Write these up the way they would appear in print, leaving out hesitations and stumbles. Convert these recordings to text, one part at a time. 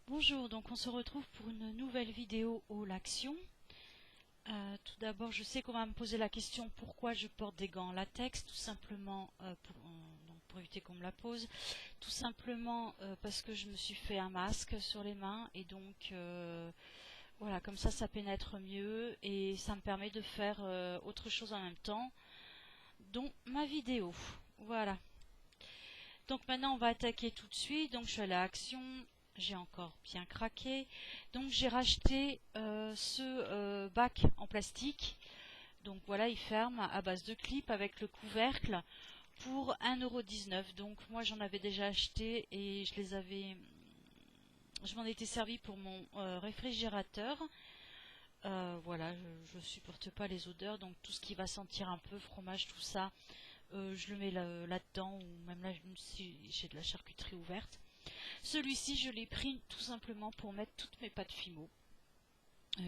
Bonjour, donc on se retrouve pour une nouvelle vidéo au Laction. Tout d'abord, je sais qu'on va me poser la question pourquoi je porte des gants en latex, tout simplement pour éviter qu'on me la pose, tout simplement parce que je me suis fait un masque sur les mains et donc voilà, comme ça pénètre mieux et ça me permet de faire autre chose en même temps, dont ma vidéo. Voilà. Donc maintenant on va attaquer tout de suite. Donc je suis allée à Action, j'ai encore bien craqué. Donc j'ai racheté ce bac en plastique. Donc voilà, il ferme à base de clip avec le couvercle pour 1,19 €. Donc moi j'en avais déjà acheté et je m'en étais servi pour mon réfrigérateur. Voilà, je supporte pas les odeurs, donc tout ce qui va sentir un peu fromage, tout ça, je le mets là-dedans, ou même là si j'ai de la charcuterie ouverte. Celui-ci, je l'ai pris tout simplement pour mettre toutes mes pâtes Fimo.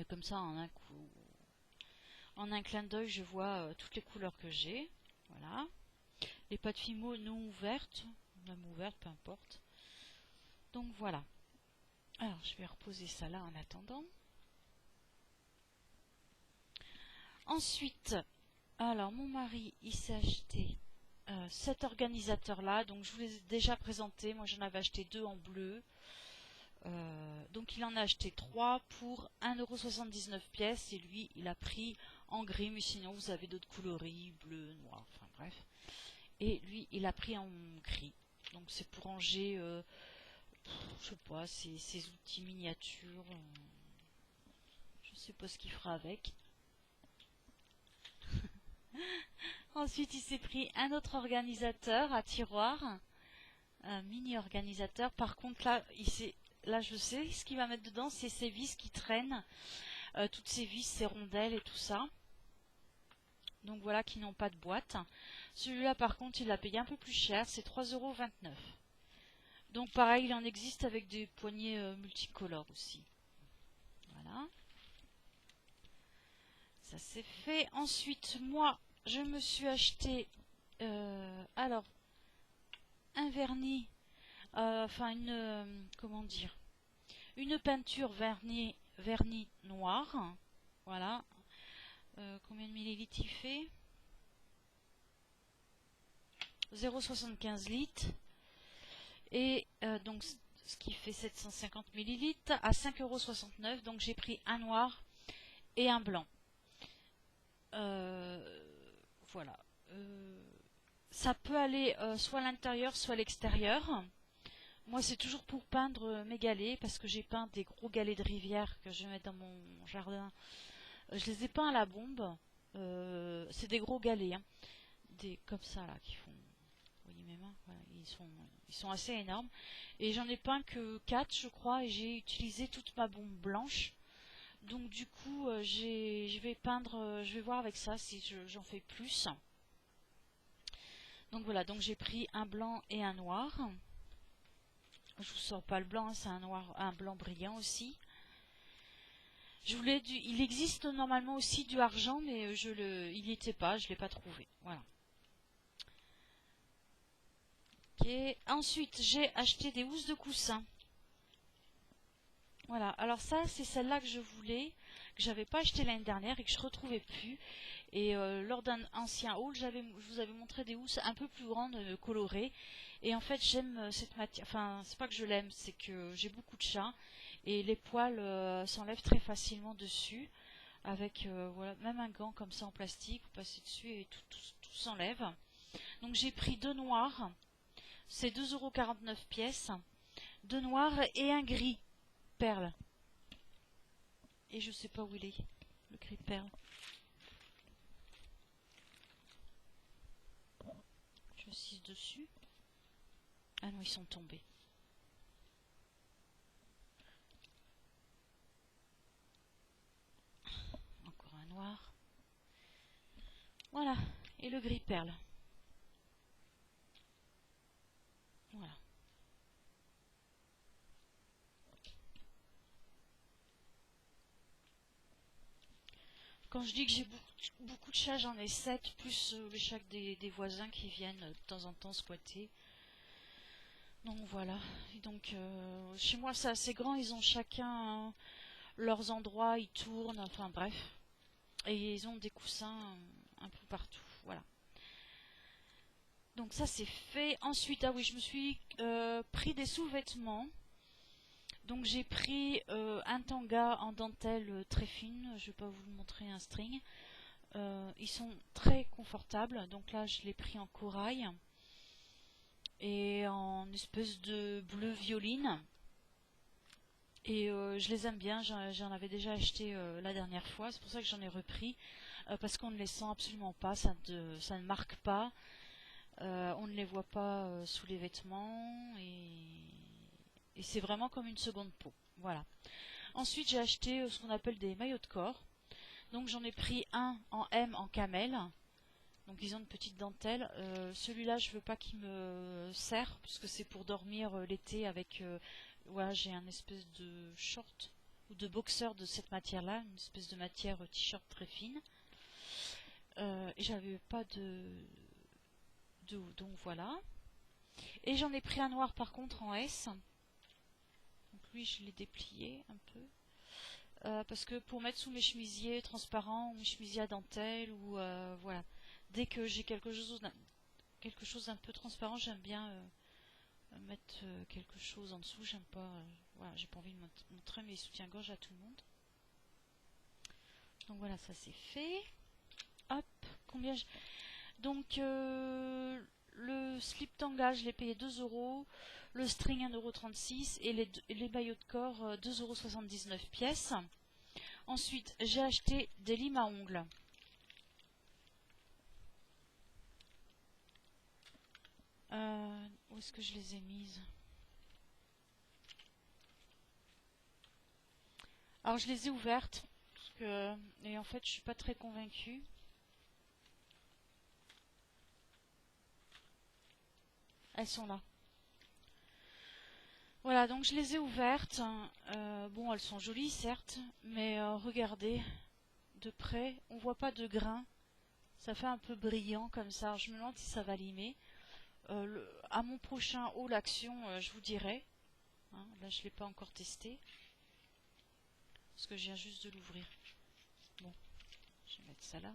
Comme ça, en un clin d'œil, je vois toutes les couleurs que j'ai. Voilà. Les pâtes Fimo non ouvertes, même ouvertes, peu importe. Donc voilà. Alors, je vais reposer ça là en attendant. Ensuite, alors mon mari, il s'est acheté cet organisateur-là. Donc je vous l'ai déjà présenté. Moi, j'en avais acheté 2 en bleu. Donc il en a acheté 3 pour 1,79 € pièce et lui il a pris en gris, mais sinon vous avez d'autres coloris, bleu, noir, enfin bref. Et lui il a pris en gris. Donc c'est pour ranger, je sais pas, ses outils miniatures. Je sais pas ce qu'il fera avec. Ensuite il s'est pris un autre organisateur à tiroir, un mini organisateur. Par contre là je sais ce qu'il va mettre dedans, c'est ces vis qui traînent. Toutes ces vis, ces rondelles et tout ça. Donc voilà, qui n'ont pas de boîte. Celui-là par contre il l'a payé un peu plus cher, c'est 3,29 €. Donc pareil, il en existe avec des poignées multicolores aussi. Voilà. Ça c'est fait. Ensuite, moi, je me suis acheté alors un vernis, enfin comment dire, une peinture vernis noir. Voilà. Combien de millilitres il fait? 0,75 litres. Et donc ce qui fait 750 millilitres à 5,69 €. Donc j'ai pris un noir et un blanc. Voilà. Ça peut aller soit à l'intérieur, soit à l'extérieur. Moi, c'est toujours pour peindre mes galets, parce que j'ai peint des gros galets de rivière que je vais mettre dans mon jardin. Je les ai peints à la bombe. C'est des gros galets, hein. Des comme ça là qui font. Vous voyez mes mains, voilà, ils sont assez énormes. Et j'en ai peint que 4 je crois, et j'ai utilisé toute ma bombe blanche. Donc du coup, je vais peindre, je vais voir avec ça si j'en fais plus. Donc voilà, donc j'ai pris un blanc et un noir. Je vous sors pas le blanc, hein, c'est un blanc brillant aussi. Il existe normalement aussi du argent, mais il n'y était pas, je l'ai pas trouvé. Voilà. Okay. Ensuite, j'ai acheté des housses de coussin. Voilà, alors ça, c'est celle-là que je voulais, que j'avais pas acheté l'année dernière et que je retrouvais plus. Et lors d'un ancien haul, je vous avais montré des housses un peu plus grandes, colorées. Et en fait, j'aime cette matière. Enfin, c'est pas que je l'aime, c'est que j'ai beaucoup de chats et les poils s'enlèvent très facilement dessus. Avec voilà, même un gant comme ça en plastique, vous passez dessus et tout s'enlève. Donc j'ai pris deux noirs, c'est 2,49 € pièce, deux noirs et un gris perle. Et je sais pas où il est, le gris perle. Je suis dessus. Ah non, ils sont tombés. Encore un noir. Voilà, et le gris perle. Voilà. Quand je dis que j'ai beaucoup de chats, j'en ai 7, plus les chats des voisins qui viennent de temps en temps squatter. Donc voilà. Et donc chez moi c'est assez grand, ils ont chacun leurs endroits, ils tournent, enfin bref. Et ils ont des coussins un peu partout. Voilà. Donc ça c'est fait. Ensuite, ah oui, je me suis pris des sous-vêtements. Donc j'ai pris un tanga en dentelle très fine. Je vais pas vous le montrer, un string. Ils sont très confortables. Donc là je l'ai pris en corail et en espèce de bleu violine. Et je les aime bien, j'en avais déjà acheté la dernière fois, c'est pour ça que j'en ai repris, parce qu'on ne les sent absolument pas, ça ne marque pas, on ne les voit pas sous les vêtements, et c'est vraiment comme une seconde peau. Voilà. Ensuite j'ai acheté ce qu'on appelle des maillots de corps, donc j'en ai pris un en M en camel, donc ils ont une petite dentelle. Celui-là je veux pas qu'il me serre, puisque c'est pour dormir l'été avec... voilà, j'ai un espèce de short ou de boxer de cette matière-là, une espèce de matière t-shirt très fine. Et j'avais pas de... Donc voilà. Et j'en ai pris un noir par contre en S. Donc lui je l'ai déplié un peu. Parce que pour mettre sous mes chemisiers transparents ou mes chemisiers à dentelle ou voilà. Dès que j'ai quelque chose d'un peu transparent, j'aime bien mettre quelque chose en dessous. J'aime pas, voilà, j'ai pas envie de montrer mes soutiens-gorge à tout le monde. Donc voilà, ça c'est fait. Hop, combien je... Donc le slip tanga, je l'ai payé 2 euros. Le string 1,36 € et les maillots de corps 2,79 € pièces. Ensuite, j'ai acheté des limes à ongles. Où est-ce que je les ai mises? Alors je les ai ouvertes parce que, et en fait je suis pas très convaincue. Elles sont là. Voilà, donc je les ai ouvertes. Bon, elles sont jolies certes, mais regardez de près, on voit pas de grains. Ça fait un peu brillant comme ça. Alors, je me demande si ça va limer. À mon prochain haul action, je vous dirai. Hein, là, je l'ai pas encore testé parce que je viens juste de l'ouvrir. Bon, je vais mettre ça là.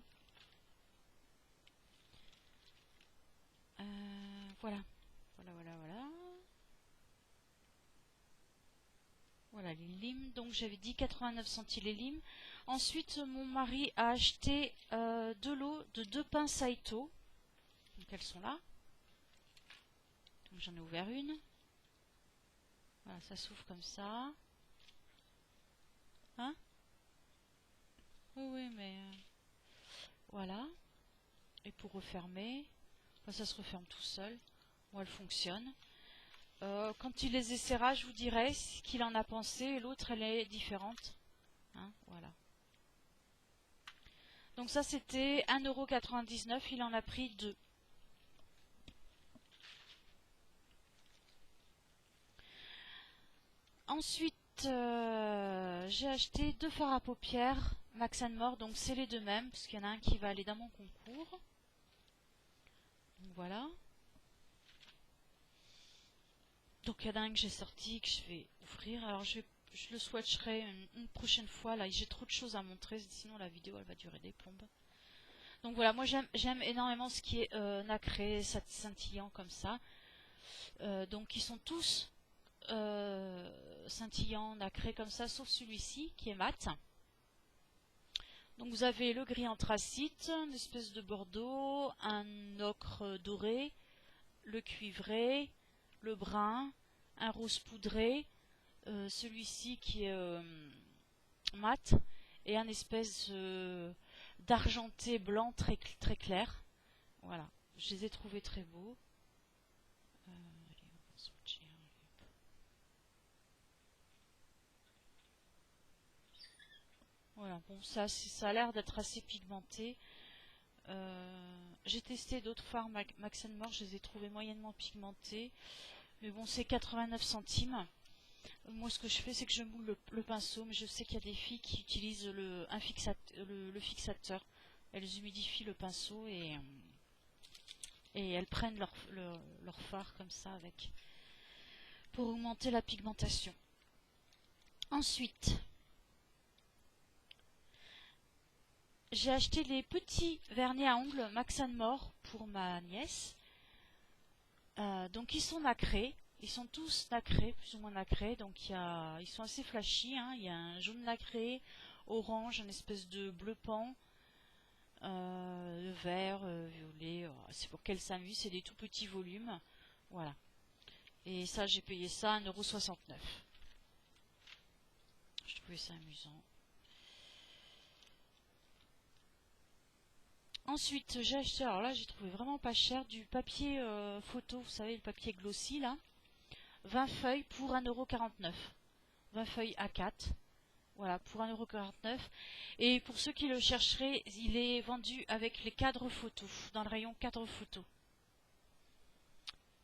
Voilà, voilà. Voilà les limes. Donc j'avais dit 89 centimes les limes. Ensuite, mon mari a acheté de l'eau de 2 pains Saito. Donc elles sont là. Donc j'en ai ouvert une. Voilà, ça s'ouvre comme ça. Hein? Oui, mais voilà. Et pour refermer, enfin, ça se referme tout seul. Bon, elle fonctionne. Quand il les essaiera, je vous dirai ce qu'il en a pensé. Et l'autre, elle est différente. Hein, voilà. Donc ça, c'était 1,99 €. Il en a pris 2. Ensuite, j'ai acheté 2 fards à paupières Max More. Donc c'est les deux mêmes, parce qu'il y en a un qui va aller dans mon concours. Donc voilà. Donc il y en a un que j'ai sorti, que je vais ouvrir. Alors je le swatcherai une prochaine fois. Là, j'ai trop de choses à montrer, sinon la vidéo elle va durer des plombes. Donc voilà, moi j'aime énormément ce qui est nacré, scintillant comme ça. Donc ils sont tous scintillants, nacrés comme ça, sauf celui-ci qui est mat. Donc vous avez le gris anthracite, une espèce de bordeaux, un ocre doré, le cuivré, le brun, un rose poudré, celui-ci qui est mat, et un espèce d'argenté blanc très, très clair. Voilà, je les ai trouvés très beaux. Allez, on va swatcher. Voilà, bon, ça a l'air d'être assez pigmenté. J'ai testé d'autres fards Max More, je les ai trouvés moyennement pigmentés. Mais bon, c'est 89 centimes. Moi, ce que je fais, c'est que je moule le pinceau, mais je sais qu'il y a des filles qui utilisent le fixateur. Elles humidifient le pinceau et elles prennent leur fard comme ça avec. pour augmenter la pigmentation. Ensuite, j'ai acheté les petits vernis à ongles Max & More pour ma nièce. Donc ils sont nacrés, ils sont tous nacrés, plus ou moins nacrés, donc ils sont assez flashy, hein. Il y a un jaune nacré, orange, une espèce de bleu pan, vert, violet, c'est pour qu'elle s'amuse, c'est des tout petits volumes, voilà. Et ça, j'ai payé ça 1,69 €. Je trouvais ça amusant. Ensuite, j'ai acheté, alors là j'ai trouvé vraiment pas cher, du papier photo, vous savez, le papier glossy là, 20 feuilles pour 1,49 €. 20 feuilles A4, voilà, pour 1,49 €. Et pour ceux qui le chercheraient, il est vendu avec les cadres photos, dans le rayon cadres photos.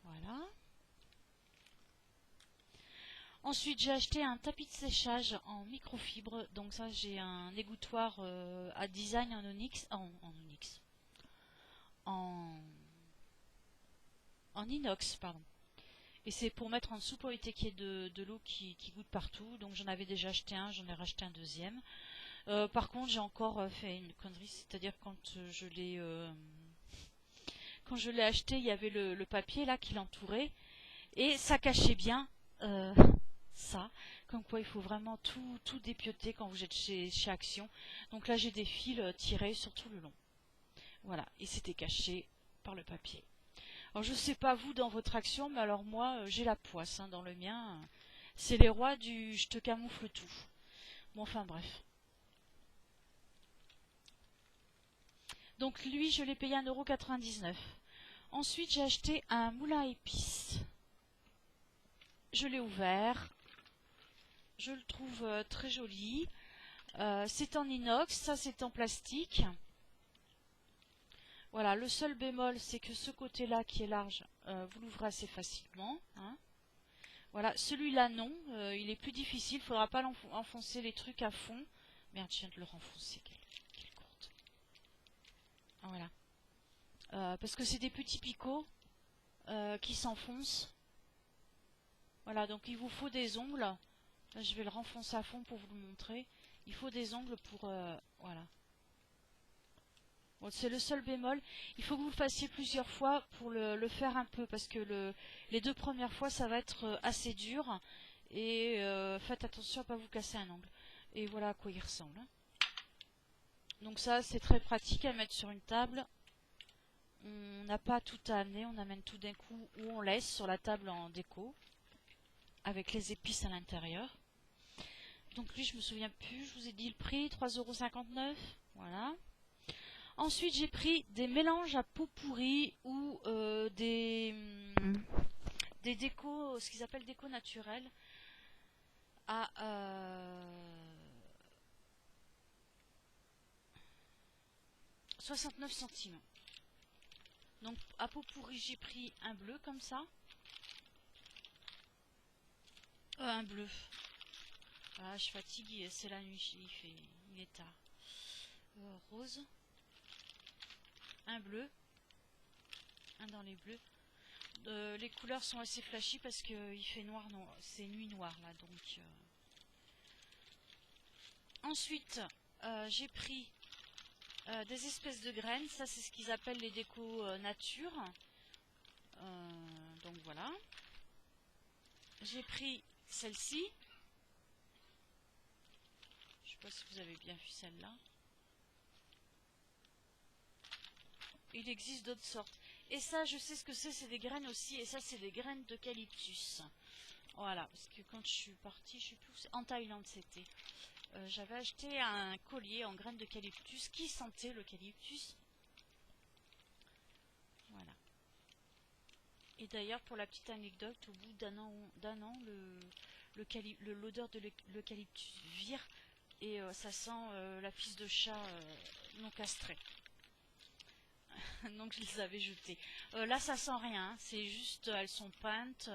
Voilà. Ensuite, j'ai acheté un tapis de séchage en microfibre. Donc ça, j'ai un égouttoir à design en onyx, en inox, pardon. Et c'est pour mettre en dessous pour éviter qu'il y ait de l'eau qui goûte partout. Donc j'en avais déjà acheté un, j'en ai racheté un deuxième. Par contre, j'ai encore fait une connerie, c'est-à-dire quand je l'ai acheté, il y avait le papier là qui l'entourait et ça cachait bien ça. Comme quoi, il faut vraiment tout dépioter quand vous êtes chez Action. Donc là, j'ai des fils tirés sur tout le long. Voilà, et c'était caché par le papier. Alors je sais pas vous dans votre Action, mais alors moi j'ai la poisse, hein, dans le mien. C'est les rois du je te camoufle tout. Bon, enfin bref. Donc lui, je l'ai payé 1,99 €. Ensuite, j'ai acheté un moulin à épices. Je l'ai ouvert. Je le trouve très joli. C'est en inox, ça c'est en plastique. Voilà, le seul bémol, c'est que ce côté-là qui est large, vous l'ouvrez assez facilement, hein. Voilà, celui-là non, il est plus difficile, il ne faudra pas enfoncer les trucs à fond. Merde, je viens de le renfoncer, quelle courte. Voilà. Parce que c'est des petits picots qui s'enfoncent. Voilà, donc il vous faut des ongles. Là, je vais le renfoncer à fond pour vous le montrer. Il faut des ongles pour... voilà. Bon, c'est le seul bémol. Il faut que vous le fassiez plusieurs fois pour le faire un peu. Parce que les 2 premières fois, ça va être assez dur. Et faites attention à ne pas vous casser un ongle. Et voilà à quoi il ressemble, hein. Donc ça, c'est très pratique à mettre sur une table. On n'a pas tout à amener, on amène tout d'un coup ou on laisse sur la table en déco. Avec les épices à l'intérieur. Donc lui, je me souviens plus, je vous ai dit le prix, 3,59 €. Voilà. Ensuite, j'ai pris des mélanges à pot pourri ou des décos, ce qu'ils appellent déco naturelle, à 69 centimes. Donc à pot pourri, j'ai pris un bleu comme ça. Un bleu. Ah, je suis fatiguée, c'est la nuit, il est tard. Rose. Un bleu. Un dans les bleus. Les couleurs sont assez flashy parce qu'il fait noir, c'est nuit noire là. Donc ensuite, j'ai pris des espèces de graines. Ça, c'est ce qu'ils appellent les décos nature. Donc voilà. J'ai pris celle-ci. Je sais pas si vous avez bien vu celle-là. Il existe d'autres sortes. Et ça, je sais ce que c'est des graines aussi. Et ça, c'est des graines d'eucalyptus. Voilà, parce que quand je suis partie, je sais plus où c'est, en Thaïlande c'était. J'avais acheté un collier en graines d'eucalyptus qui sentait l'eucalyptus. Voilà. Et d'ailleurs, pour la petite anecdote, au bout d'un an, l'odeur de l'eucalyptus vire et ça sent la pisse de chat non castrée. Donc je les avais jetées. Là, ça sent rien, hein. C'est juste, elles sont peintes,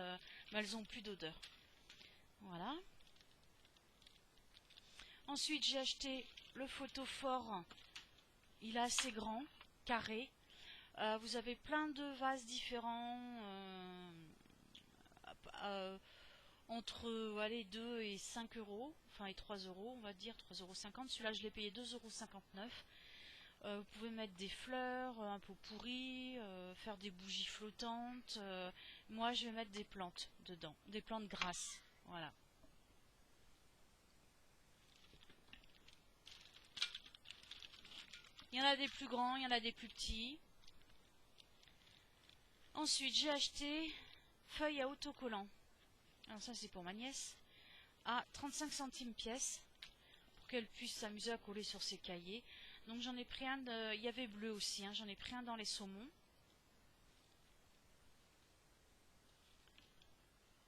mais elles n'ont plus d'odeur. Voilà. Ensuite, j'ai acheté le photophore. Il est assez grand, carré. Vous avez plein de vases différents. entre allez, 2 et 5 euros, enfin et 3 euros, on va dire 3,50 €. Celui-là, je l'ai payé 2,59 €. Vous pouvez mettre des fleurs, un pot pourri, faire des bougies flottantes. Moi, je vais mettre des plantes dedans, des plantes grasses. Voilà. Il y en a des plus grands, il y en a des plus petits. Ensuite, j'ai acheté feuilles à autocollant. Alors ça, c'est pour ma nièce. À 35 centimes pièce, pour qu'elle puisse s'amuser à coller sur ses cahiers. Donc j'en ai pris un, il y avait bleu aussi, hein, j'en ai pris un dans les saumons.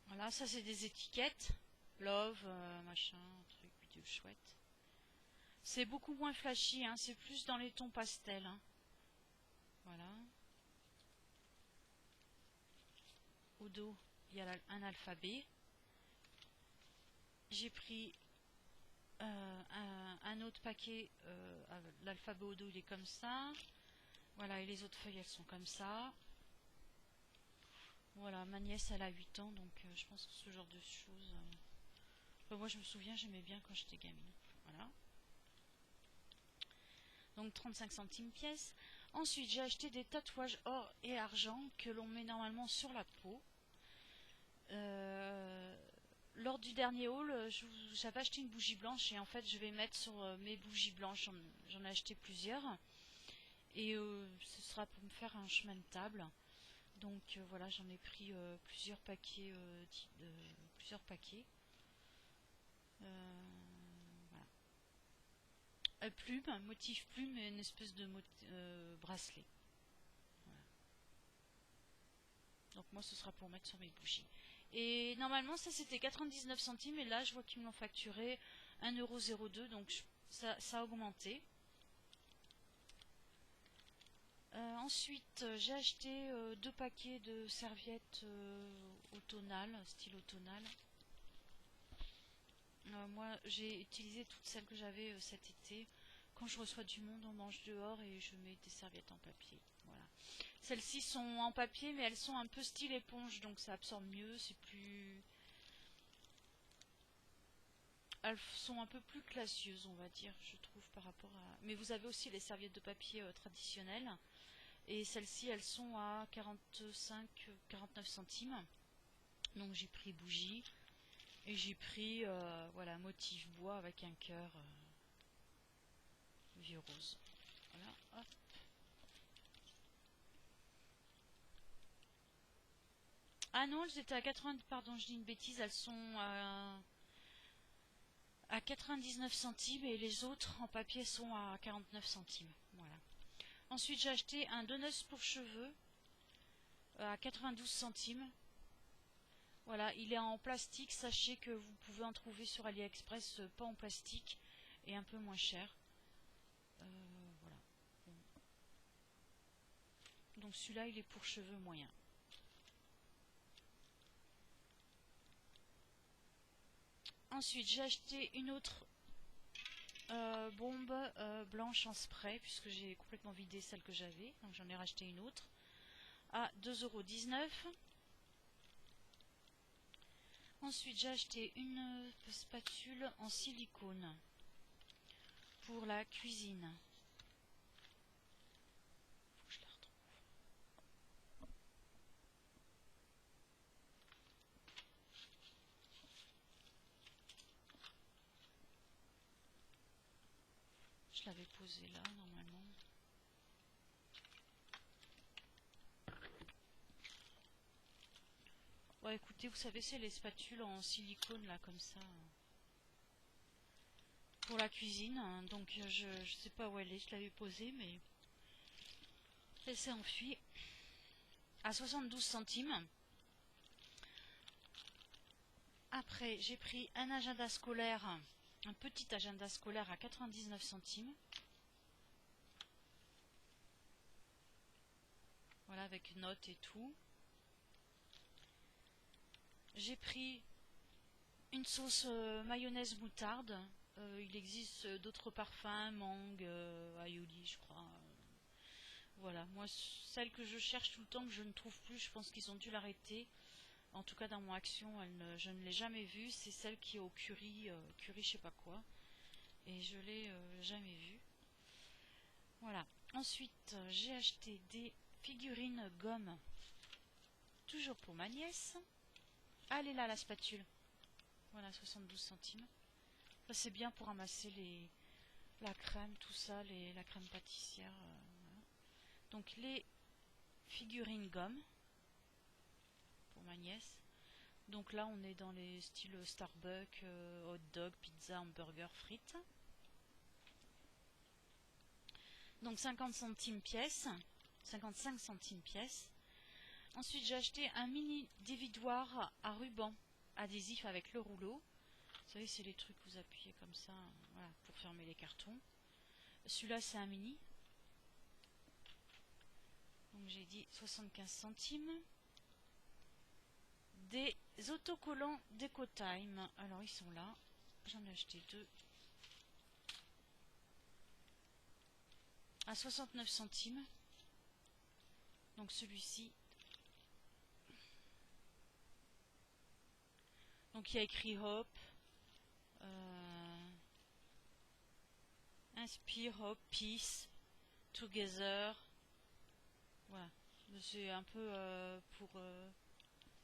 Voilà, ça c'est des étiquettes. Love, machin, truc, vidéo chouette. C'est beaucoup moins flashy, hein, c'est plus dans les tons pastels. Hein. Voilà. Au dos, il y a un alphabet. J'ai pris un autre paquet, l'alphabet au dos il est comme ça. Voilà, et les autres feuilles elles sont comme ça. Voilà, ma nièce elle a 8 ans, donc je pense que ce genre de choses... moi je me souviens, j'aimais bien quand j'étais gamine. Voilà. Donc 35 centimes pièce. Ensuite j'ai acheté des tatouages or et argent que l'on met normalement sur la peau. Lors du dernier haul, j'avais acheté une bougie blanche et en fait je vais mettre sur mes bougies blanches, j'en ai acheté plusieurs. Et ce sera pour me faire un chemin de table. Donc voilà, j'en ai pris plusieurs paquets. Plusieurs paquets. Voilà. Plume, motif plume et une espèce de bracelet. Voilà. Donc moi ce sera pour mettre sur mes bougies. Et normalement ça c'était 99 centimes et là je vois qu'ils me l'ont facturé 1,02 €, donc ça a augmenté. Ensuite, j'ai acheté 2 paquets de serviettes automnales, style automnal. Moi, j'ai utilisé toutes celles que j'avais cet été. Quand je reçois du monde, on mange dehors et je mets des serviettes en papier. Voilà. Celles-ci sont en papier, mais elles sont un peu style éponge, donc ça absorbe mieux. C'est plus... Elles sont un peu plus classieuses, on va dire, je trouve, par rapport à... Mais vous avez aussi les serviettes de papier traditionnelles. Et celles-ci, elles sont à 45-49 centimes. Donc j'ai pris bougie. Et j'ai pris voilà, motif bois avec un cœur vieux rose. Voilà, hop. Ah non, elles étaient à 80, pardon, je dis une bêtise, elles sont à 99 centimes et les autres en papier sont à 49 centimes. Voilà. Ensuite, j'ai acheté un donuts pour cheveux à 92 centimes. Voilà, il est en plastique. Sachez que vous pouvez en trouver sur AliExpress, pas en plastique et un peu moins cher. Voilà. Bon. Donc celui-là, il est pour cheveux moyens. Ensuite, j'ai acheté une autre bombe blanche en spray, puisque j'ai complètement vidé celle que j'avais. Donc j'en ai racheté une autre à 2,19 €. Ensuite, j'ai acheté une spatule en silicone pour la cuisine. Faut que je la retrouve. Je l'avais posée là, normalement. Ouais, écoutez, vous savez, c'est les spatules en silicone, là, comme ça. Pour la cuisine. Donc, je sais pas où elle est. Je l'avais posée, mais... elle s'est enfuie. À 72 centimes. Après, j'ai pris un agenda scolaire, un petit agenda scolaire à 99 centimes. Voilà, avec notes et tout. J'ai pris une sauce mayonnaise moutarde. Il existe d'autres parfums, mangue, aioli, je crois. Voilà, moi, celle que je cherche tout le temps, que je ne trouve plus, je pense qu'ils ont dû l'arrêter. En tout cas dans mon action, je ne l'ai jamais vue. C'est celle qui est au curry, curry je sais pas quoi. Et je l'ai jamais vue. Voilà. Ensuite, j'ai acheté des figurines gomme. Toujours pour ma nièce. Ah, elle est là, la spatule. Voilà, 72 centimes. Ça, c'est bien pour ramasser la crème, tout ça, la crème pâtissière. Voilà. Donc, les figurines gomme pour ma nièce. Donc là, on est dans les styles Starbucks, hot dog, pizza, hamburger, frites. Donc 50 centimes pièce, 55 centimes pièce. Ensuite, j'ai acheté un mini dévidoir à ruban adhésif avec le rouleau. Vous savez, c'est les trucs que vous appuyez comme ça, voilà, pour fermer les cartons. Celui-là, c'est un mini. Donc j'ai dit 75 centimes. Des autocollants DecoTime. Alors ils sont là. J'en ai acheté deux. À 69 centimes. Donc celui-ci. Donc il y a écrit Hope. Inspire, Hope, Peace, Together. Voilà. C'est un peu pour...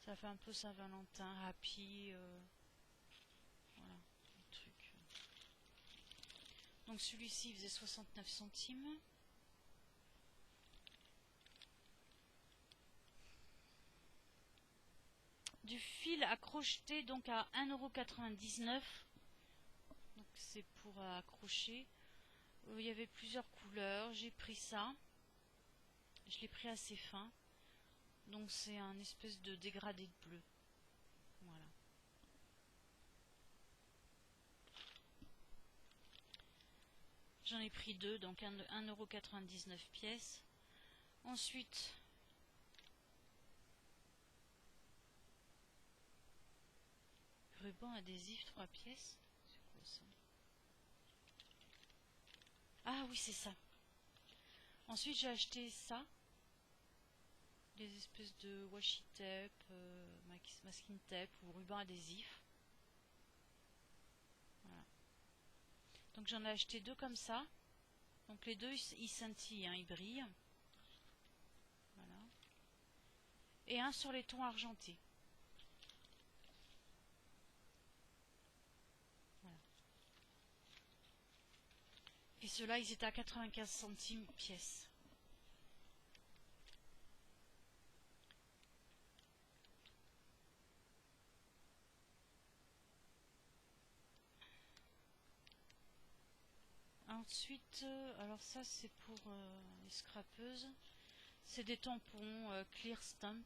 ça fait un peu Saint-Valentin, Happy. Voilà, le truc. Donc celui-ci faisait 69 centimes. Du fil à crocheter donc à 1,99 €. Donc c'est pour accrocher. Il y avait plusieurs couleurs. J'ai pris ça. Je l'ai pris assez fin. Donc c'est un espèce de dégradé de bleu. Voilà. J'en ai pris deux, donc 1,99 € pièce. Ensuite, ruban adhésif 3 pièces. C'est quoi ça? Ah oui, c'est ça. Ensuite, j'ai acheté ça. Des espèces de washi tape, masking tape ou ruban adhésif. Voilà. Donc j'en ai acheté deux comme ça. Donc les deux ils scintillent, hein, ils brillent. Voilà. Et un sur les tons argentés. Voilà. Et ceux-là ils étaient à 95 centimes pièce. Ensuite, alors ça c'est pour les scrapeuses. C'est des tampons Clear Stamp.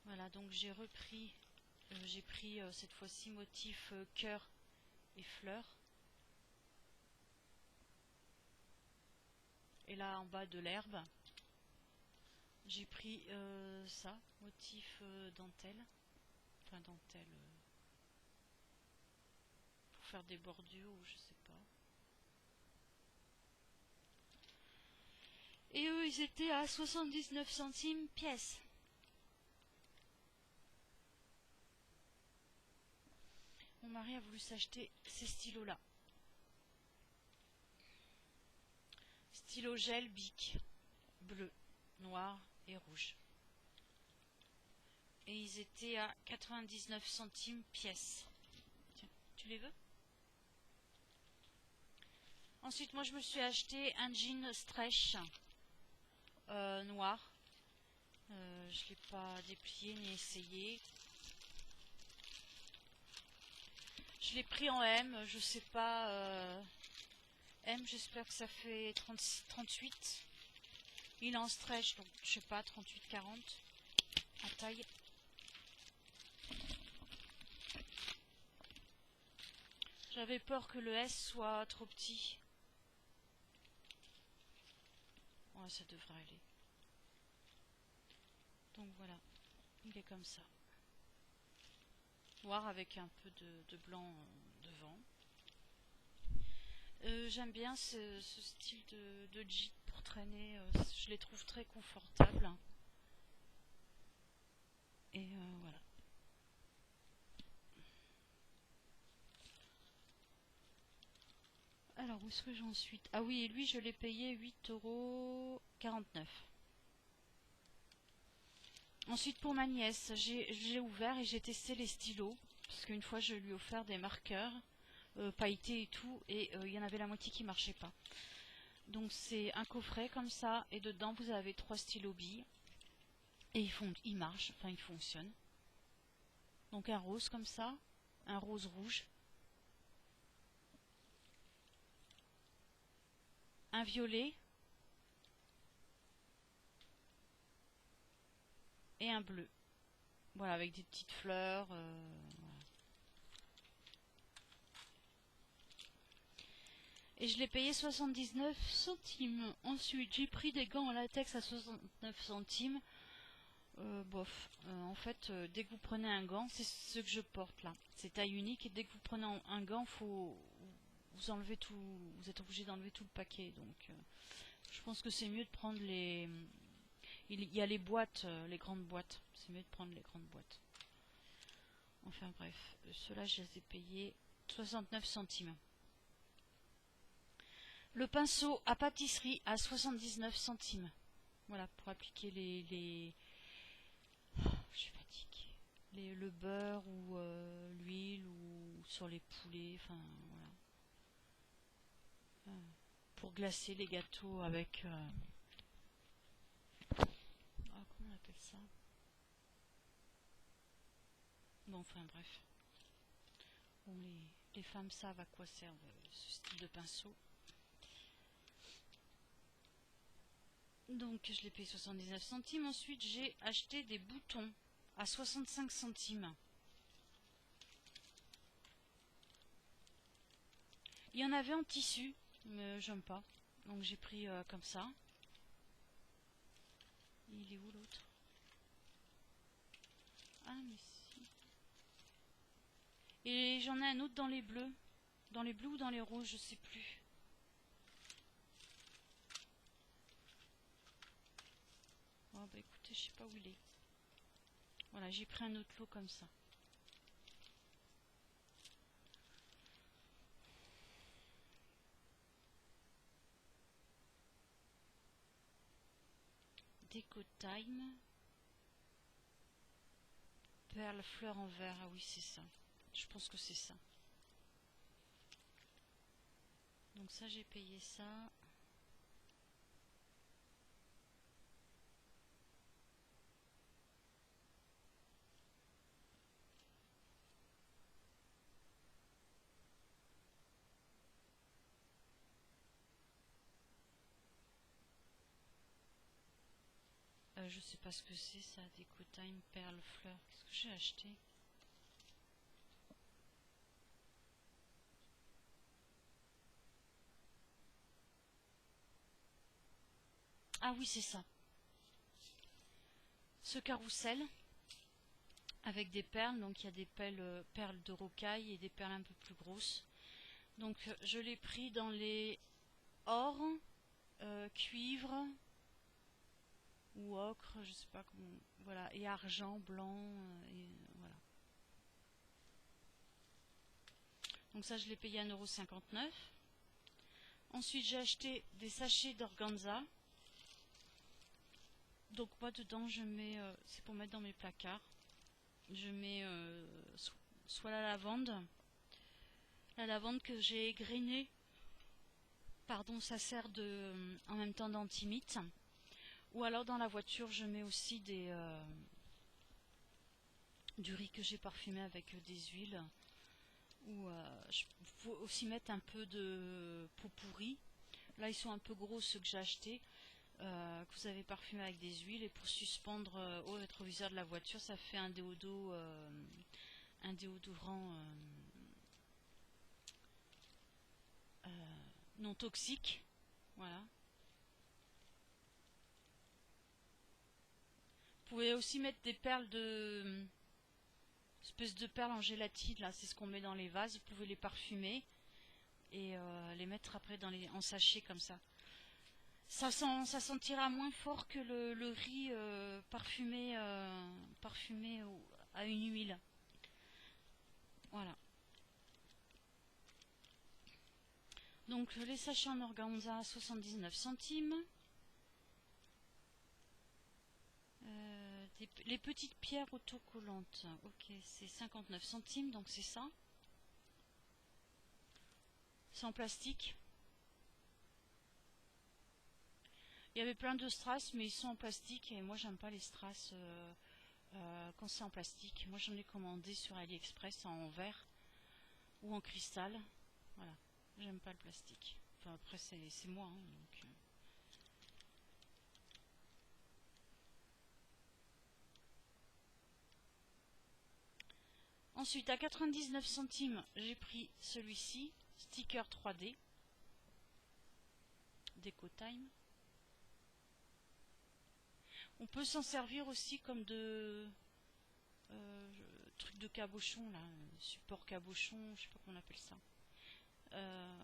Voilà, donc j'ai repris, j'ai pris cette fois-ci motif cœur et fleurs. Et là en bas de l'herbe, j'ai pris ça, motif dentelle. Enfin dentelle, pour faire des bordures ou je sais pas. Et eux, ils étaient à 79 centimes pièce. Mon mari a voulu s'acheter ces stylos-là. Stylo gel Bic, bleu, noir et rouge. Et ils étaient à 99 centimes pièce. Tiens, tu les veux? Ensuite, moi, je me suis acheté un jean stretch noir. Je ne l'ai pas déplié ni essayé. Je l'ai pris en M, je sais pas. M, j'espère que ça fait 38. Il est en stretch, donc je sais pas, 38-40 à taille. J'avais peur que le S soit trop petit. Ouais, ça devrait aller. Donc voilà, il est comme ça. Noir avec un peu de blanc devant. J'aime bien ce style de jean pour traîner. Je les trouve très confortables. Et voilà. Alors, où est-ce que j'en suis? Ah oui, et lui, je l'ai payé 8,49 €. Ensuite, pour ma nièce, j'ai ouvert et j'ai testé les stylos. Parce qu'une fois, je lui ai offert des marqueurs pailletés et tout. Et il y en avait la moitié qui marchait pas. Donc, c'est un coffret comme ça. Et dedans, vous avez 3 stylos billes. Et ils marchent, enfin, ils fonctionnent. Donc, un rose comme ça. Un rose rouge. Un violet. Et un bleu. Voilà, avec des petites fleurs. Voilà. Et je l'ai payé 79 centimes. Ensuite, j'ai pris des gants en latex à 69 centimes. Bof. En fait, dès que vous prenez un gant, c'est ce que je porte là. C'est taille unique et dès que vous prenez un gant, vous enlevez tout, vous êtes obligé d'enlever tout le paquet. Donc, je pense que c'est mieux de prendre les. Il y a les boîtes, les grandes boîtes. C'est mieux de prendre les grandes boîtes. Enfin bref, ceux-là, je les ai payés 69 centimes. Le pinceau à pâtisserie à 79 centimes. Voilà, pour appliquer je suis fatiguée. Le beurre ou l'huile ou sur les poulets, enfin voilà. Pour glacer les gâteaux avec... comment on appelle ça? Bon, enfin bref. Bon, les femmes savent à quoi servent ce style de pinceau. Donc je l'ai payé 79 centimes. Ensuite j'ai acheté des boutons à 65 centimes. Il y en avait en tissu, mais j'aime pas. Donc j'ai pris comme ça. Il est où l'autre? Ah mais si. Et j'en ai un autre dans les bleus. Dans les bleus ou dans les roses, je sais plus. Oh bah écoutez, je sais pas où il est. Voilà, j'ai pris un autre lot comme ça. Déco Time. Perle fleur en verre. Ah oui, c'est ça. Je pense que c'est ça. Donc ça, j'ai payé ça. Je sais pas ce que c'est ça, Déco Time, perle fleur. Qu'est-ce que j'ai acheté? Ah oui, c'est ça. Ce carrousel avec des perles. Donc il y a des perles de rocaille et des perles un peu plus grosses. Donc je l'ai pris dans les or, cuivre ou ocre, je sais pas comment. Voilà, et argent, blanc, et voilà. Donc ça, je l'ai payé 1,59 €. Ensuite, j'ai acheté des sachets d'organza. Donc moi, dedans, je mets, c'est pour mettre dans mes placards. Je mets soit la lavande que j'ai égrenée. Pardon, ça sert en même temps d'antimite. Ou alors dans la voiture, je mets aussi du riz que j'ai parfumé avec des huiles. Ou je peux aussi mettre un peu de pot pourri. Là, ils sont un peu gros ceux que j'ai achetés, que vous avez parfumé avec des huiles. Et pour suspendre au rétroviseur de la voiture, ça fait un déodorant non toxique. Voilà. Vous pouvez aussi mettre des perles espèces de perles en gélatine, là, c'est ce qu'on met dans les vases. Vous pouvez les parfumer et les mettre après en sachet comme ça. Ça sentira moins fort que le riz parfumé à une huile. Voilà. Donc les sachets en organza 79 centimes. Les petites pierres autocollantes, ok, c'est 59 centimes, donc c'est ça. C'est en plastique. Il y avait plein de strass, mais ils sont en plastique et moi j'aime pas les strass quand c'est en plastique. Moi j'en ai commandé sur AliExpress en verre ou en cristal. Voilà, j'aime pas le plastique. Enfin après c'est moi, hein, donc... Ensuite, à 99 centimes, j'ai pris celui-ci, sticker 3D, Deco Time. On peut s'en servir aussi comme de truc de cabochon, là, support cabochon, je sais pas comment on appelle ça.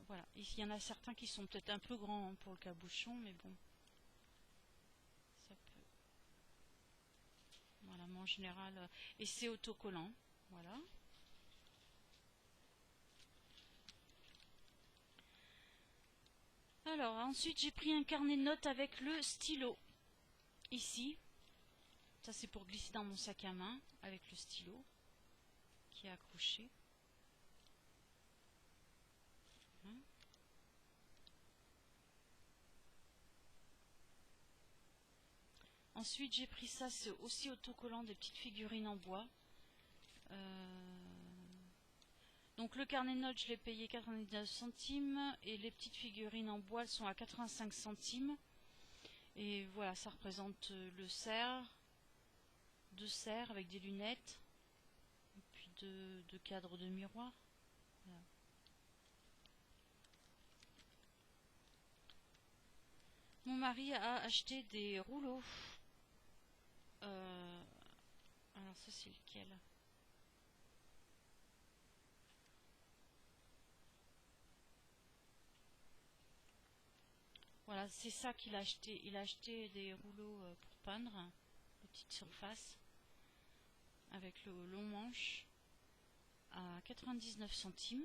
Voilà, il y en a certains qui sont peut-être un peu grands hein, pour le cabochon, mais bon, ça peut. Voilà, mais en général, et c'est autocollant, voilà. Alors, ensuite, j'ai pris un carnet de notes avec le stylo. Ici, ça c'est pour glisser dans mon sac à main avec le stylo qui est accroché. Hein. Ensuite, j'ai pris ça, c'est aussi autocollant, des petites figurines en bois. Donc le carnet de notes, je l'ai payé 99 centimes et les petites figurines en bois, elles sont à 85 centimes. Et voilà, ça représente le cerf, deux cerfs avec des lunettes, et puis deux cadres de miroir. Voilà. Mon mari a acheté des rouleaux. Alors ça c'est lequel? Voilà, c'est ça qu'il a acheté. Il a acheté des rouleaux pour peindre, de petites surfaces, avec le long manche, à 99 centimes.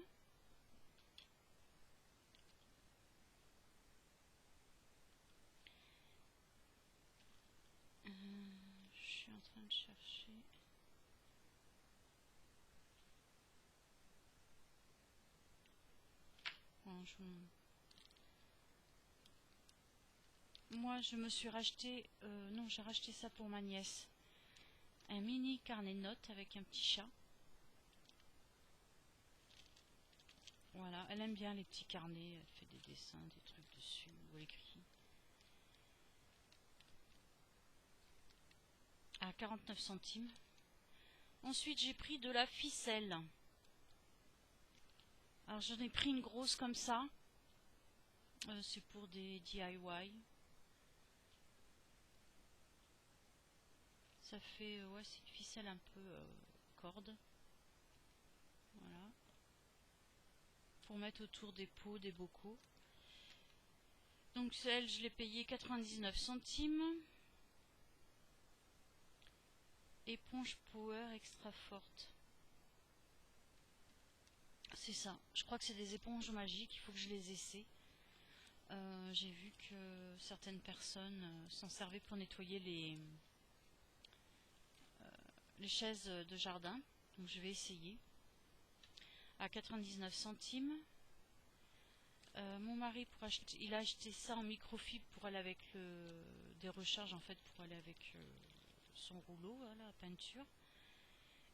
Je suis en train de chercher. Bon, moi, je me suis racheté... non, j'ai racheté ça pour ma nièce. Un mini carnet de notes avec un petit chat. Voilà, elle aime bien les petits carnets. Elle fait des dessins, des trucs dessus, ou elle écrit. À 49 centimes. Ensuite, j'ai pris de la ficelle. Alors, j'en ai pris une grosse comme ça. C'est pour des DIY. Ça fait, ouais, c'est une ficelle un peu corde. Voilà. Pour mettre autour des pots, des bocaux. Donc celle, je l'ai payée 99 centimes. Éponge Power Extra Forte. C'est ça. Je crois que c'est des éponges magiques. Il faut que je les essaie. J'ai vu que certaines personnes s'en servaient pour nettoyer les chaises de jardin. Donc je vais essayer. À 99 centimes. Mon mari, il a acheté ça en microfibre pour aller avec des recharges en fait pour aller avec son rouleau, la peinture.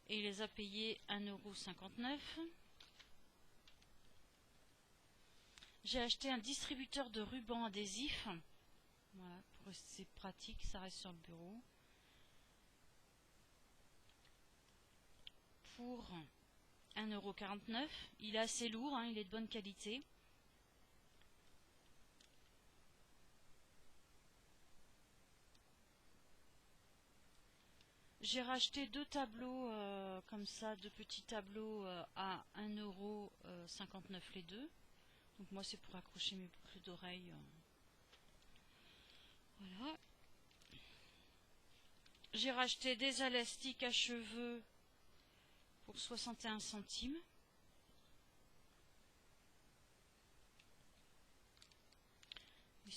Et il les a payés 1,59 €. J'ai acheté un distributeur de ruban adhésif. Voilà, c'est pratique, ça reste sur le bureau. Pour 1,49 €. Il est assez lourd, hein, il est de bonne qualité. J'ai racheté deux tableaux comme ça, deux petits tableaux à 1,59 € les deux. Donc moi c'est pour accrocher mes boucles d'oreilles. Voilà. J'ai racheté des élastiques à cheveux pour 61 centimes.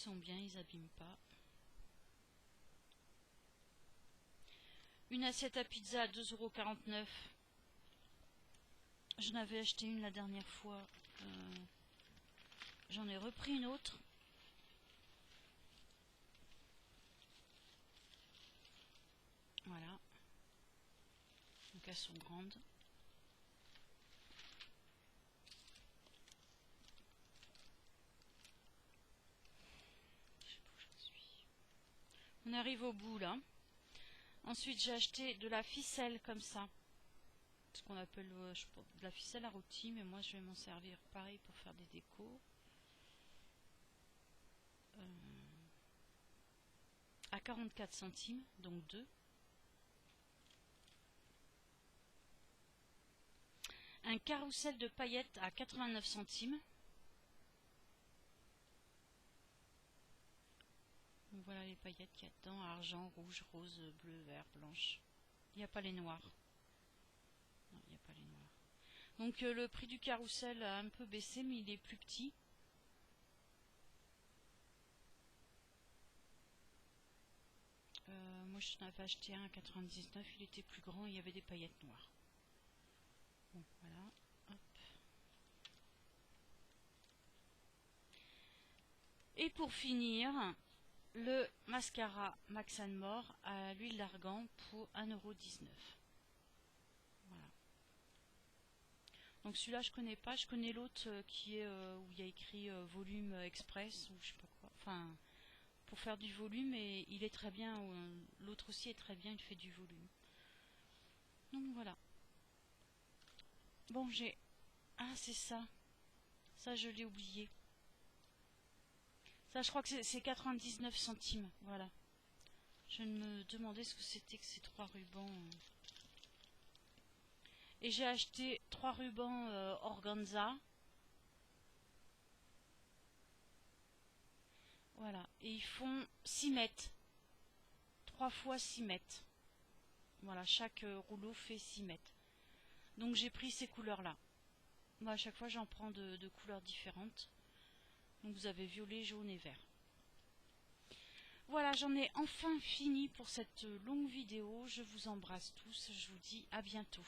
sont bien, ils abîment pas. Une assiette à pizza à 2,49 €. J'en avais acheté une la dernière fois. J'en ai repris une autre. Voilà. Donc elles sont grandes. Je sais pas où j'en suis. On arrive au bout là. Ensuite j'ai acheté de la ficelle comme ça. Ce qu'on appelle de la ficelle à rôti, mais moi je vais m'en servir pareil pour faire des décos. À 44 centimes, donc 2. Un carrousel de paillettes à 89 centimes. Donc voilà les paillettes qu'il y a dedans, argent, rouge, rose, bleu, vert, blanche. Il n'y a pas les noirs. Non, il n'y a pas les noirs. Donc le prix du carrousel a un peu baissé, mais il est plus petit. Moi je n'avais acheté un à 99, il était plus grand, il y avait des paillettes noires. Bon, voilà. Hop. Et pour finir, le mascara Max & More à l'huile d'argan pour 1,19 €. Voilà. Donc celui-là je connais pas, je connais l'autre qui est où il y a écrit volume express ou je sais pas quoi. Enfin, pour faire du volume, et il est très bien. L'autre aussi est très bien, il fait du volume. Donc voilà. Bon, j'ai... Ah, c'est ça. Ça, je l'ai oublié. Ça, je crois que c'est 99 centimes. Voilà. Je me demandais ce que c'était que ces 3 rubans. Et j'ai acheté 3 rubans organza. Voilà. Et ils font 6 mètres. 3 fois 6 mètres. Voilà, chaque rouleau fait 6 mètres. Donc j'ai pris ces couleurs-là. Moi, à chaque fois, j'en prends de couleurs différentes. Donc vous avez violet, jaune et vert. Voilà, j'en ai enfin fini pour cette longue vidéo. Je vous embrasse tous. Je vous dis à bientôt.